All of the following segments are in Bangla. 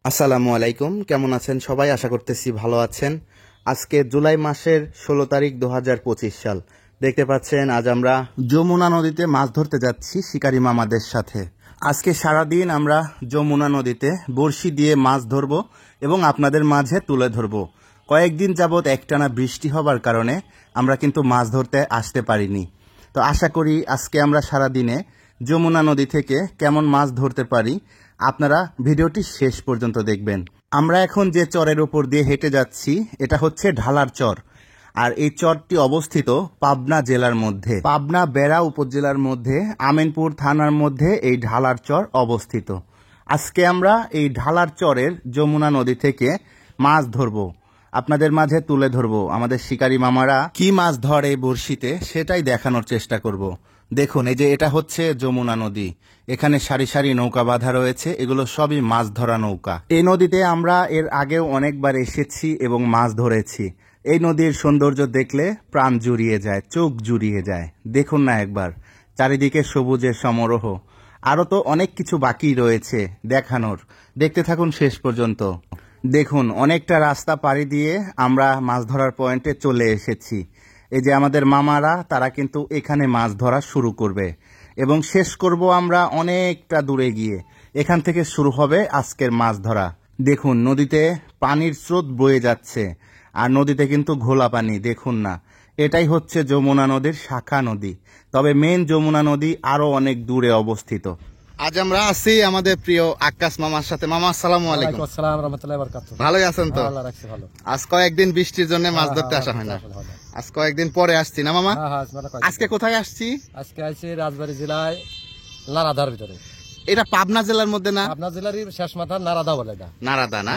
আসসালামু আলাইকুম, কেমন আছেন সবাই? আশা করতেছি ভালো আছেন। আজকে জুলাই মাসের 16 তারিখ 2025 সাল। দেখতে পাচ্ছেন আজ আমরা যমুনা নদীতে মাছ ধরতে যাচ্ছি শিকারী মামাদের সাথে। আজকে সারাদিন আমরা যমুনা নদীতে বড়শি দিয়ে মাছ ধরব এবং আপনাদের মাঝে তুলে ধরব। কয়েকদিন যাবৎ একটানা বৃষ্টি হবার কারণে আমরা কিন্তু মাছ ধরতে আসতে পারিনি। তো আশা করি আজকে আমরা সারাদিনে যমুনা নদী থেকে কেমন মাছ ধরতে পারি আপনারা ভিডিওটি শেষ পর্যন্ত দেখবেন। আমরা এখন যে চরের উপর দিয়ে হেঁটে যাচ্ছি এটা হচ্ছে ঢালার চর, আর এই চরটি অবস্থিত পাবনা জেলার মধ্যে, পাবনা বেড়া উপজেলার মধ্যে আমিনপুর থানার মধ্যে এই ঢালার চর অবস্থিত। আজকে আমরা এই ঢালার চরের যমুনা নদী থেকে মাছ ধরবো, আপনাদের মাঝে তুলে ধরবো। আমাদের শিকারী মামারা কি মাছ ধরে বড়শিতে সেটাই দেখানোর চেষ্টা করব। দেখুন, এই যে এটা হচ্ছে যমুনা নদী, এখানে সারি সারি নৌকা বাঁধা রয়েছে, এগুলো সবই মাছ ধরা নৌকা। এই নদীতে আমরা এর আগেও অনেকবার এসেছি এবং মাছ ধরেছি। এই নদীর সৌন্দর্য দেখলে প্রাণ জুড়িয়ে যায়, চোখ জুড়িয়ে যায়। দেখুন না একবার, চারিদিকে সবুজের সমারোহ। আরও তো অনেক কিছু বাকি রয়েছে দেখানোর, দেখতে থাকুন শেষ পর্যন্ত। দেখুন, অনেকটা রাস্তা পাড়ি দিয়ে আমরা মাছ ধরার পয়েন্টে চলে এসেছি। এই যে আমাদের মামারা, তারা কিন্তু এখানে মাছ ধরা শুরু করবে এবং শেষ করব আমরা অনেকটা দূরে গিয়ে। এখান থেকে শুরু হবে আজকের মাছ ধরা। দেখুন, নদীতে পানির স্রোত বয়ে যাচ্ছে, আর নদীতে কিন্তু ঘোলা পানি। দেখুন না, এটাই হচ্ছে যমুনা নদীর শাখা নদী, তবে মেন যমুনা নদী আরো অনেক দূরে অবস্থিত। আজ আমরা আছি আমাদের প্রিয় আক্কাস মামার সাথে। মামা, আসসালামু আলাইকুম। আসসালাম ওয়া রাহমাতুল্লাহি ওয়া বারাকাতুহু। ভালোই আছেন তো? আল্লাহ রাখছে ভালো। আজ কয়েকদিন বৃষ্টির জন্য মাছ ধরতে আসা হয় না, আজ কয়েকদিন পরে আসছি না মামা? আজকে কোথায় আসছি? আজকে আইছি রাজবাড়ী জেলায় নারাদার ভিতরে। এটা পাবনা জেলার মধ্যে না? পাবনা জেলারই শেষ মাথা নারাদা বলে এটা। নারাদা না?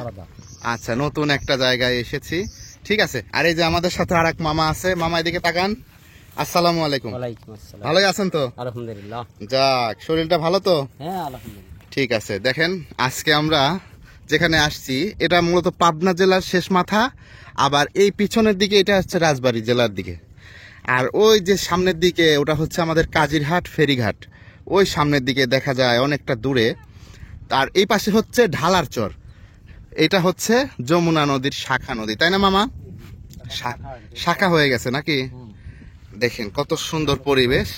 আচ্ছা, নতুন একটা জায়গায় এসেছি। ঠিক আছে। আর এই যে আমাদের সাথে আরেক মামা আছে। মামা, এদিকে তাকান। আসসালামু আলাইকুম। ওয়ালাইকুম আসসালাম। ভালোই আছেন তো? আলহামদুলিল্লাহ। যাক, শরীরটা ভালো তো? হ্যাঁ, আলহামদুলিল্লাহ। ঠিক আছে। দেখেন, আজকে আমরা যেখানে আসছি এটা মূলত পাবনা জেলার শেষ মাথা, আবার এই পিছনের দিকে এটা হচ্ছে রাজবাড়ী জেলার দিকে, আর ওই যে সামনের দিকে ওটা হচ্ছে আমাদের কাজিরহাট ফেরিঘাট। ওই সামনের দিকে দেখা যায় অনেকটা দূরে। আর এই পাশে হচ্ছে ঢালার চর, এটা হচ্ছে যমুনা নদীর শাখা নদী, তাই না মামা? শাখা হয়ে গেছে নাকি? দেখেন কত সুন্দর পরিবেশ।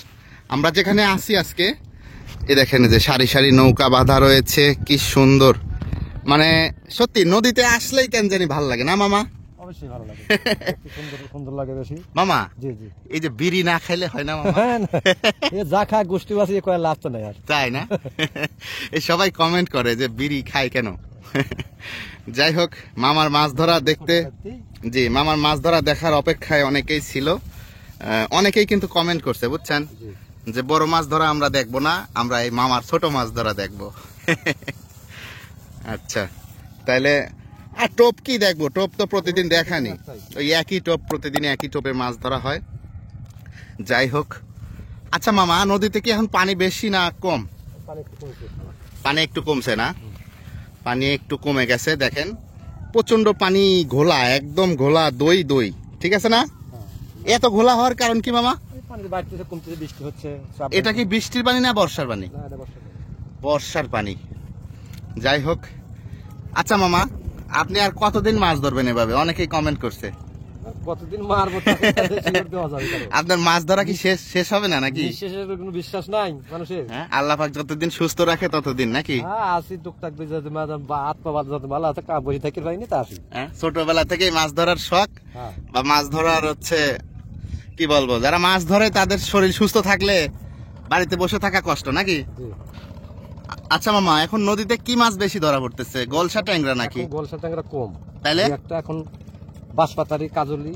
আমরা যেখানে আছি আজকে, এ দেখেন যে সারি সারি নৌকা বাঁধা রয়েছে, কি সুন্দর। মানে সত্যি নদীতে আসলেই কেন জানি ভালো লাগে না মামা? অবশ্যই ভালো লাগে, সুন্দর লাগে বেশি। মামা, জি জি, এই যে বিড়ি না খাইলে হয় না মামা? এ যা খায় গোষ্ঠী বাসি কয় লাভ তো নাই আর, তাই না? এই সবাই কমেন্ট করে যে বিড়ি খায় কেন। যাই হোক, মামার মাছ ধরা দেখতে, জি, মামার মাছ ধরা দেখার অপেক্ষায় অনেকেই ছিল। অনেকেই কিন্তু কমেন্ট করছে, বুঝছেন, যে বড় মাছ ধরা আমরা দেখবো না, আমরা এই মামার ছোট মাছ ধরা দেখবো। আচ্ছা, তাইলে আর টোপ কি দেখবো? টোপ তো প্রতিদিন দেখানি, ওই একই টোপ, প্রতিদিন একই টোপে মাছ ধরা হয়। যাই হোক, আচ্ছা মামা, নদীতে কি এখন পানি বেশি না কম? পানি একটু কমছে না? পানি একটু কমে গেছে। দেখেন প্রচন্ড পানি, ঘোলা, একদম ঘোলা, দই দই, ঠিক আছে না? এত ঘোলা হওয়ার কারণ কি মামা? বৃষ্টি হচ্ছে। এটা কি বৃষ্টির পানি না বর্ষার পানি? বর্ষার পানি। যাই হোক, আচ্ছা মামা, আপনি আর কতদিন মাছ ধরবেন এভাবে? অনেকেই কমেন্ট করছে। কতদিন মারবো? আপনার মাছ ধরা কি শেষ হবে না নাকি? কোনো বিশ্বাস নাই মানুষের। হ্যাঁ, আল্লাহ পাক যতদিন সুস্থ রাখে ততদিন নাকি? আসি টুকটাক ভালো আছে, বসে থাকি পাইনি তা আসি। ছোটবেলা থেকেই মাছ ধরার শখ, বা মাছ ধরার হচ্ছে কি বলবো, যারা মাছ ধরে তাদের শরীর সুস্থ থাকলে বাড়িতে বসে থাকা কষ্ট নাকি? আচ্ছা মামা, এখন নদীতে কি মাছ বেশি ধরা পড়তেছে? গলসা ট্যাংরা নাকি? গলসা ট্যাংরা কম, তাইলে একটা এখন বাঁশপাতারি, কাজলি,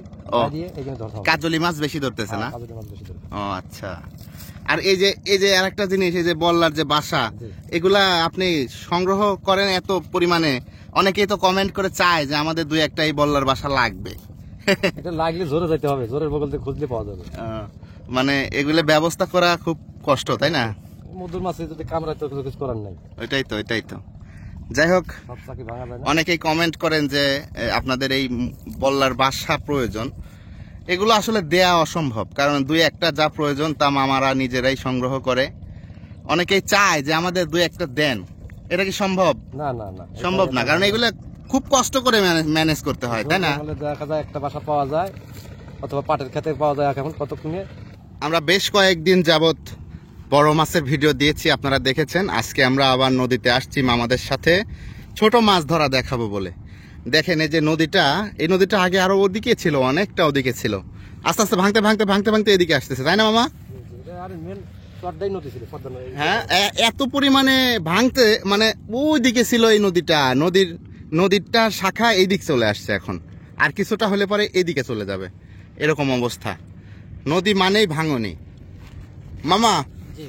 কাজলি মাছ বেশি ধরতেছে না? ও আচ্ছা। আর এই যে আরেকটা জিনিস, এই যে বল্লার যে বাসা, এগুলা আপনি সংগ্রহ করেন এত পরিমাণে, অনেকেই তো কমেন্ট করে চায় যে আমাদের দুই একটা এই বল্লার বাসা লাগবে। এটা লাগলে জোরে যেতে হবে, জোরের বগল থেকে খুঁজলে পাওয়া যাবে। মানে এগুলো ব্যবস্থা করা খুব কষ্ট, তাই না? মধুর মাছে যদি কামড়ায় তো কিছু করার নাই। এটাই তো। যাই হোক, অনেকেই কমেন্ট করেন যে আপনাদের এই বল্লার বাসা প্রয়োজন। এগুলো আসলে দেয়া অসম্ভব, কারণ দুই একটা যা প্রয়োজন তা মামারা নিজেরাই সংগ্রহ করে। অনেকেই চায় যে আমাদের দুই একটা দেন, এটা কি সম্ভব? না না না, সম্ভব না, কারণ এগুলো খুব কষ্ট করে ম্যানেজ করতে হয়, তাই না? জঙ্গলে দেখা যায় একটা বাসা পাওয়া যায়, অথবা পাটের খেতে পাওয়া যায় এখন কতক্ষণে। আমরা বেশ কয়েকদিন যাবত বড় মাছের ভিডিও দিয়েছি, আপনারা দেখেছেন। আজকে আমরা আবার নদীতে আসছি মামাদের সাথে ছোট মাছ ধরা দেখাবো বলে। দেখেন এই যে নদীটা, এই নদীটা আগে আরো ওদিকে ছিল, অনেকটা ওদিকে ছিল, আস্তে আস্তে ভাঙতে ভাঙতে ভাঙতে ভাঙতে এদিকে আসতেছে, তাই না মামা? আর মেন পদ্মাই নদী ছিল, পদ্মা নদী। হ্যাঁ, এত পরিমাণে ভাঙতে, মানে ওই দিকে ছিল এই নদীটা, নদীরটা শাখা এই দিক চলে আসছে এখন, আর কিছুটা হলে পরে এদিকে চলে যাবে, এরকম অবস্থা। নদী মানেই ভাঙনি। মামা, জি।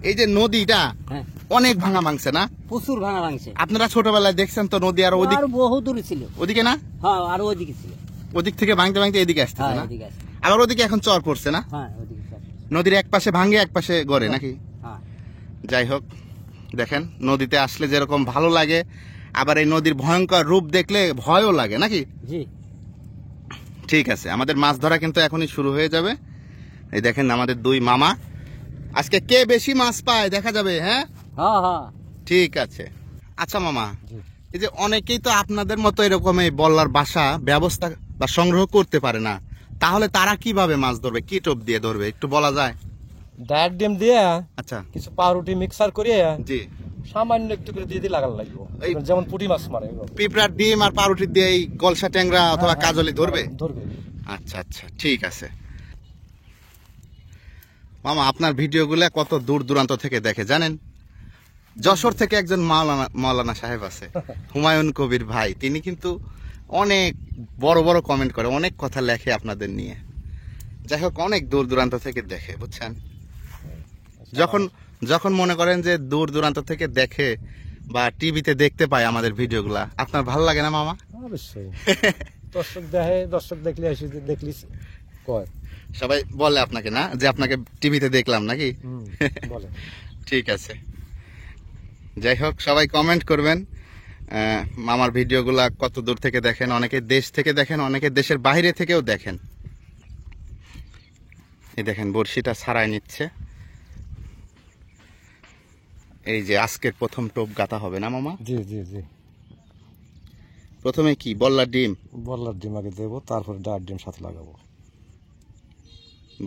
এই যে নদীটা হ্যাঁ, অনেক ভাঙা ভাঙছে না? প্রচুর ভাঙা ভাঙছে। আপনারা ছোটবেলায় দেখছেন তো নদী, আর ওদিক আর বহু দূরে ছিল। ওদিকে না, হ্যাঁ, আর ওইদিকে ছিল। ওদিক থেকে ভাঙতে ভাঙতে এদিকে আসতেছে হ্যাঁ, না? ওইদিকে আছে। আবার ওদিকে এখন চর পড়ছে না? হ্যাঁ, ওইদিকে আছে। নদীর এক পাশে ভাঙে এক পাশে গড়ে নাকি? হ্যাঁ, যাই হোক, দেখেন নদীতে আসলে যেরকম ভালো লাগে, আবার এই নদীর ভয়ঙ্কর রূপ দেখলে ভয়ও লাগে নাকি? জি। ঠিক আছে, আমাদের মাছ ধরা কিন্তু এখনই শুরু হয়ে যাবে। এই দেখেন আমাদের দুই মামা, আজকে কে বেশি মাছ পায় দেখা যাবে। হ্যাঁ, হ্যাঁ, হ্যাঁ। ঠিক আছে। আচ্ছা মামা, জি। এই যে অনেকেই তো আপনাদের মতো এরকম এই বল্লার বাসা ব্যবস্থা বা সংগ্রহ করতে পারে না, তাহলে তারা কিভাবে মাছ ধরবে, কি টোপ দিয়ে ধরবে একটু বলা যায়? ডায়েট ডিম দিয়ে আচ্ছা, কিছু পাউরুটি মিক্সার করে জি। সামান্য একটু করে দিয়ে দিয়ে লাগানো লাগবে, এই যেমন পুঁটি মাছ মারে এগুলো। পিঁপড়ার ডিম আর পাউরুটি দিয়ে এই গলসা ট্যাংরা অথবা কাজলি ধরবে? ধরবে। আচ্ছা আচ্ছা, ঠিক আছে। মামা, আপনার ভিডিওগুলো কত দূর দূরান্ত থেকে দেখে জানেন? যশোর থেকে একজন মাওলানা সাহেব আছে, হুমায়ুন কবির ভাই, তিনি কিন্তু অনেক বড় বড় কমেন্ট করে, অনেক কথা লেখে আপনাদের নিয়ে। যাই হোক, অনেক দূর দূরান্ত থেকে দেখে, বুঝছেন? যখন যখন মনে করেন যে দূর দূরান্ত থেকে দেখে বা টিভিতে দেখতে পায় আমাদের ভিডিওগুলা, আপনার ভালো লাগে না মামা? অবশ্যই। দর্শক দেখে, দর্শক দেখলে এসে দেখলিস কয়। সবাই বলে আপনাকে না, যে আপনাকে টিভিতে দেখলাম নাকি? বলে। ঠিক আছে। যাই হোক, সবাই কমেন্ট করবেন মামার ভিডিওগুলা কত দূর থেকে দেখেন। অনেকে দেশ থেকে দেখেন, অনেকে দেশের বাইরে থেকেও দেখেন। এই দেখেন বড়শিটা ছাড়াই নিচ্ছে। এই যে আজকের প্রথম টোপ গাঁথা হবে না মামা? জি জি জি। প্রথমে কি বল্লার ডিম? বল্লার ডিম আগে দেবো, তারপরে ডায়েট ডিম সাথে লাগাবো।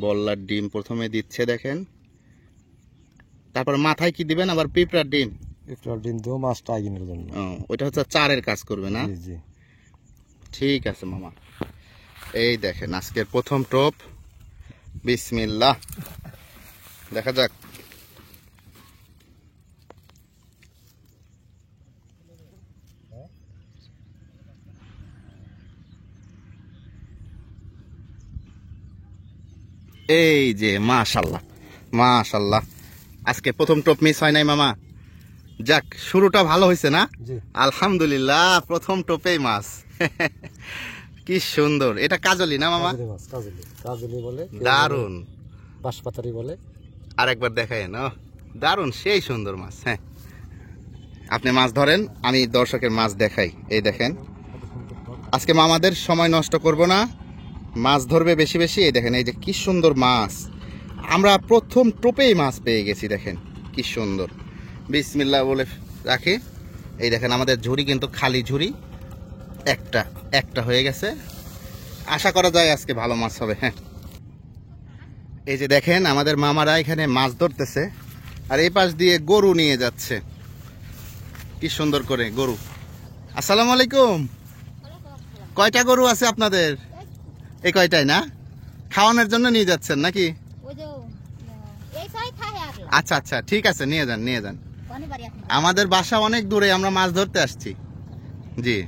বল্লার ডিম প্রথমে দিচ্ছে দেখেন, তারপর মাথায় কি দিবেন? আবার পিঁপড়ার ডিম? একটু ডিম দেবো মাছটা আইনের জন্য। ও, ওইটা হচ্ছে চারের কাজ করবে না? জি জি। ঠিক আছে মামা। এই দেখেন আজকের প্রথম টোপ, বিসমিল্লাহ, দেখা যাক। এই যে মাশাল্লাহ মাশাল্লাহ, আজকে প্রথম টোপ মিস হয় নাই মামা। যাক, শুরুটা ভালো হয়েছে না? জি। আলহামদুলিল্লাহ, প্রথম টোপেই মাছ। কি সুন্দর। এটা কাজলি না মামা? কাজলি মাছ, কাজলি, কাজলি বলে, দারুন। বাঁশপাতারি বলে। আর একবার দেখায় না, দারুন, সেই সুন্দর মাছ। হ্যাঁ, আপনি মাছ ধরেন, আমি দর্শকের মাছ দেখাই। এই দেখেন, আজকে মামাদের সময় নষ্ট করব না, মাছ ধরবে বেশি বেশি। এই দেখেন, এই যে কি সুন্দর মাছ, আমরা প্রথম টোপেই মাছ পেয়ে গেছি। দেখেন কি সুন্দর, বিসমিল্লাহ বলে রাখি। এই দেখেন আমাদের ঝুড়ি কিন্তু খালি ঝুড়ি, একটা একটা হয়ে গেছে। আশা করা যায় আজকে ভালো মাছ হবে। হ্যাঁ, এই যে দেখেন আমাদের মামারা এখানে মাছ ধরতেছে, আর এই পাশ দিয়ে গরু নিয়ে যাচ্ছে, কি সুন্দর করে গরু। আসসালামু আলাইকুম। কয়টা গরু আছে আপনাদের? এই কয়টাই না? খাওয়ানোর জন্য নিয়ে যাচ্ছেন নাকি? আচ্ছা আচ্ছা, ঠিক আছে, নিয়ে যান নিয়ে যান। আমাদের বাসা অনেক দূরে, আমরা মাছ ধরতে আসছি। জি।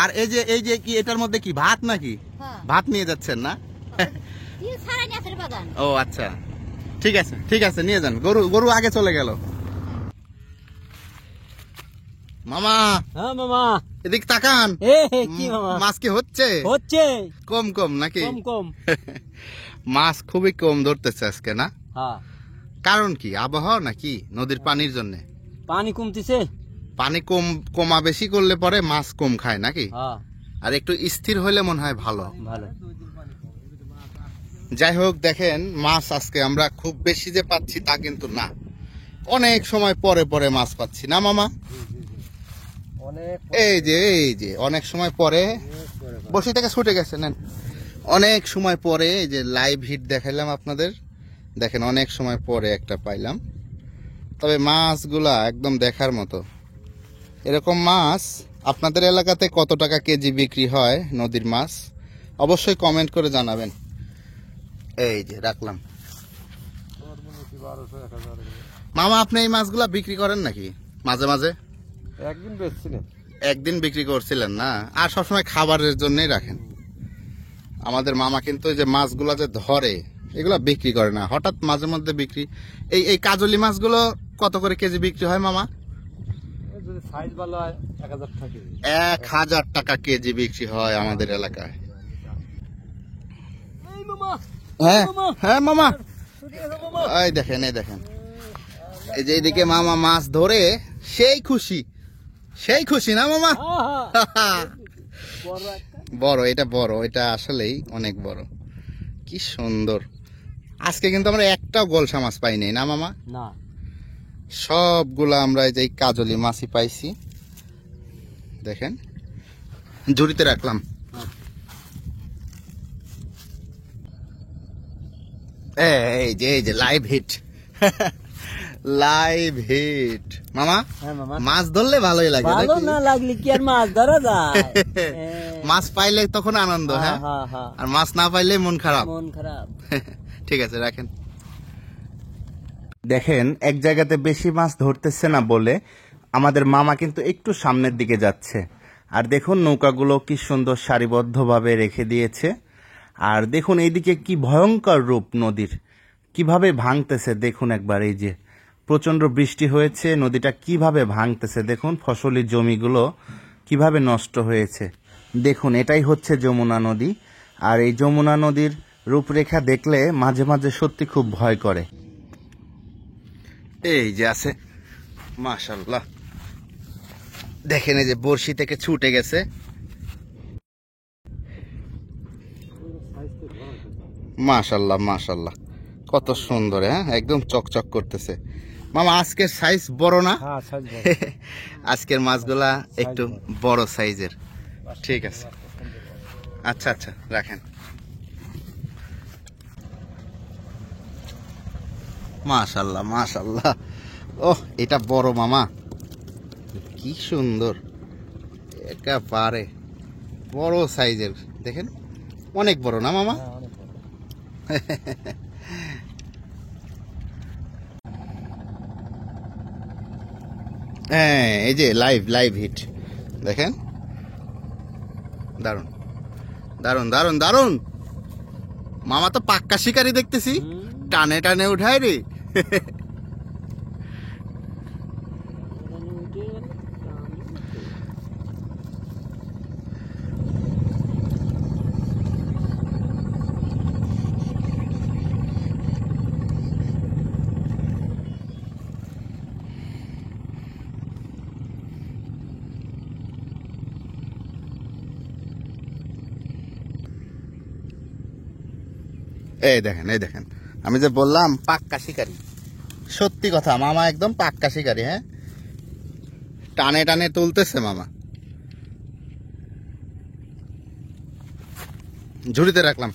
আর এই যে কি এটার মধ্যে কি ভাত নাকি? ভাত নিয়ে যাচ্ছেন না? ও আচ্ছা, ঠিক আছে ঠিক আছে, নিয়ে যান। গরু আগে চলে গেল। মামা, হ্যাঁ মামা, এদিক তাকান। কি মামা? মাছ কি হচ্ছে? হচ্ছে কম কম নাকি? কম কম। মাছ খুবই কম ধরতেছে আজকে না? হ্যাঁ। কারণ কি, আবহাওয়া নাকি নদীর পানির জন্য? পানি কমতেছে। পানি কমা বেশি করলে পরে মাছ কম খায় নাকি? হ্যাঁ, আর একটু স্থির হইলে মনে হয় ভালো। ভালো। যাই হোক, দেখেন মাছ আজকে আমরা খুব বেশি যে পাচ্ছি তা কিন্তু না, অনেক সময় পরে পরে মাছ পাচ্ছি না মামা? অনেক এই যে অনেক সময় পরে বসি থেকে ছুটে গেছে নেন। অনেক সময় পরে এই যে লাইভ হিট দেখাইলাম আপনাদের, দেখেন অনেক সময় পরে একটা পাইলাম। তবে মাছগুলা একদম দেখার মতো। এরকম মাছ আপনাদের এলাকাতে কত টাকা কেজি বিক্রি হয় নদীর মাছ অবশ্যই কমেন্ট করে জানাবেন। এই যে রাখলাম। 1200-1000 মামা আপনি এই মাছগুলা বিক্রি করেন নাকি মাঝে মাঝে? একদিন বেচছিলেন। একদিন বিক্রি করছিলেন না, আর সবসময় খাবারের জন্যই রাখেন। আমাদের মামা কিন্তু এই যে মাছগুলা যে ধরে এগুলা বিক্রি করে না, হঠাৎ মাঝে মধ্যে বিক্রি। এই কাজলি মাছগুলো কত করে কেজি বিক্রি হয় মামা? যদি সাইজ ভালো হয় 1000 টাকা। 1000 টাকা কেজি বিক্রি হয় আমাদের এলাকায়। এই মামা হ্যাঁ হ্যাঁ মামা, ছুটে গেছে মামা। এই দেখেন এই দেখেন, এই যে এইদিকে মামা মাছ ধরে সেই খুশি, সেই খুশি না মামা? বড় একটা। বড়, এটা বড়, এটা আসলেই অনেক বড়। কি সুন্দর। আজকে কিন্তু আমরা একটাও গোলসা মাছ পাইনি না মামা? না সবগুলা আমরা এই যে এই কাজলি মাছই পাইছি। দেখেন ঝুড়িতে রাখলাম। এই যে লাইভ হিট, লাইভ হিট মামা। হ্যাঁ মামা, মাছ ধরলে ভালোই লাগে ভালো নাকি? না লাগলে কি আর মাছ ধরা যায়? মাছ পাইলে তখন আনন্দ, হ্যাঁ, হ্যাঁ হ্যাঁ, আর মাছ না পাইলে মন খারাপ। মন খারাপ। ঠিক আছে রাখেন। দেখেন এক জায়গাতে বেশি মাছ ধরতেছে না বলে আমাদের মামা কিন্তু একটু সামনের দিকে যাচ্ছে। আর দেখুন নৌকাগুলো কি সুন্দর সারিবদ্ধভাবে রেখে দিয়েছে। আর দেখুন এইদিকে কি ভয়ঙ্কর রূপ নদীর, কিভাবে ভাঙতেছে দেখুন একবার। এই যে প্রচন্ড বৃষ্টি হয়েছে, নদীটা কিভাবে ভাঙতেছে দেখুন, ফসলি জমিগুলো কিভাবে নষ্ট হয়েছে দেখুন। এটাই হচ্ছে যমুনা নদী। আর এই যমুনা নদীর রূপরেখা দেখলে মাঝে মাঝে সত্যি খুব ভয় করে। এই যে আছে মাশাআল্লাহ, দেখেন এই যে বড়শি থেকে ছুটে গেছে। মাশাআল্লাহ মাশাআল্লাহ, কত সুন্দর, হ্যাঁ একদম চকচক করতেছে। মামা আজকের সাইজ বড় না? হ্যাঁ সাইজ বড়। আজকের মাছগুলা একটু বড় সাইজের। ঠিক আছে, আচ্ছা আচ্ছা রাখেন। মাশাআল্লাহ মাশাআল্লাহ, ওহ এটা বড় মামা, কি সুন্দর, একেবারে বড় সাইজের। দেখেন অনেক বড় না মামা? হ্যাঁ অনেক বড়। হ্যাঁ এই যে লাইভ লাইভ হিট দেখেন, দারুন দারুন দারুন দারুন। মামা তো পাক্কা শিকারি দেখতেছি, টানে টানে উঠায় রে। এই দেখেন এই দেখেন, আমি যে বললাম পাক্কা শিকারি, সত্যি কথা মামা একদম পাক্কা শিকারি। হ্যাঁ টানে টানে তুলতেছে মামা। ঝুড়িতে রাখলাম।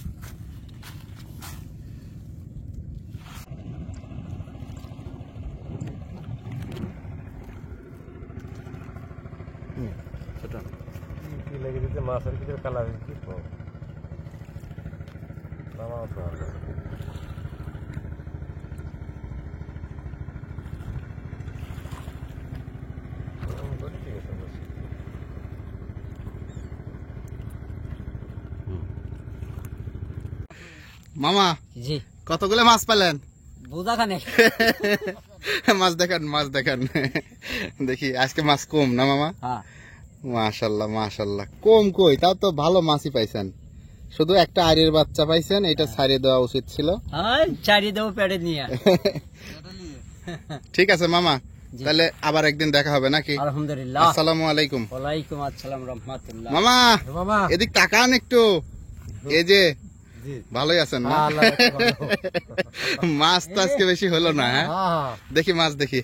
কি লেগে দিতে মাছের কিছু কালার কি তো নামাও তো হবে। ঠিক আছে বস। মামা জি কতগুলো মাছ পেলেন? বোঝা খানে। মাছ দেখান মাছ দেখান, দেখি আজকে মাছ কম না মামা? হ্যাঁ মাশাল্লাহ মাশাল্লাহ, কম কই, তাও তো ভালো মাছই পাইছেন। শুধু একটা আইরের বাচ্চা পাইছেন, এটা ছাড়িয়ে দেওয়া উচিত ছিল। হ্যাঁ চারি দেবো পেটে নিয়ে। ঠিক আছে মামা, তাহলে আবার একদিন দেখা হবে নাকি? আলহামদুলিল্লাহ। আসসালামু আলাইকুম। ওয়ালাইকুম আসসালাম রহমাতুল্লাহ। মামা মামা এদিক তাকান একটু, এই যে জি। ভালোই আছেন না? আল্লাহ রাখছে ভালো। মাছ তো আজকে বেশি হলো না, হ্যাঁ? হ্যাঁ, দেখি মাছ দেখি।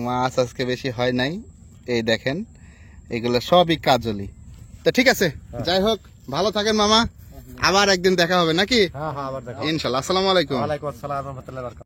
মাছ আজকে বেশি হয় নাই। এই দেখেন, এগুলো সবই কাজলি। তো ঠিক আছে, যাই হোক, ভালো থাকেন মামা। আবার একদিন দেখা হবে নাকি? হ্যাঁ, আবার দেখো। ইনশাল্লাহ। আসসালামু আলাইকুম। ওয়ালাইকুম আসসালাম ওয়া রাহমাতুল্লাহি ওয়া বারাকাতুহু।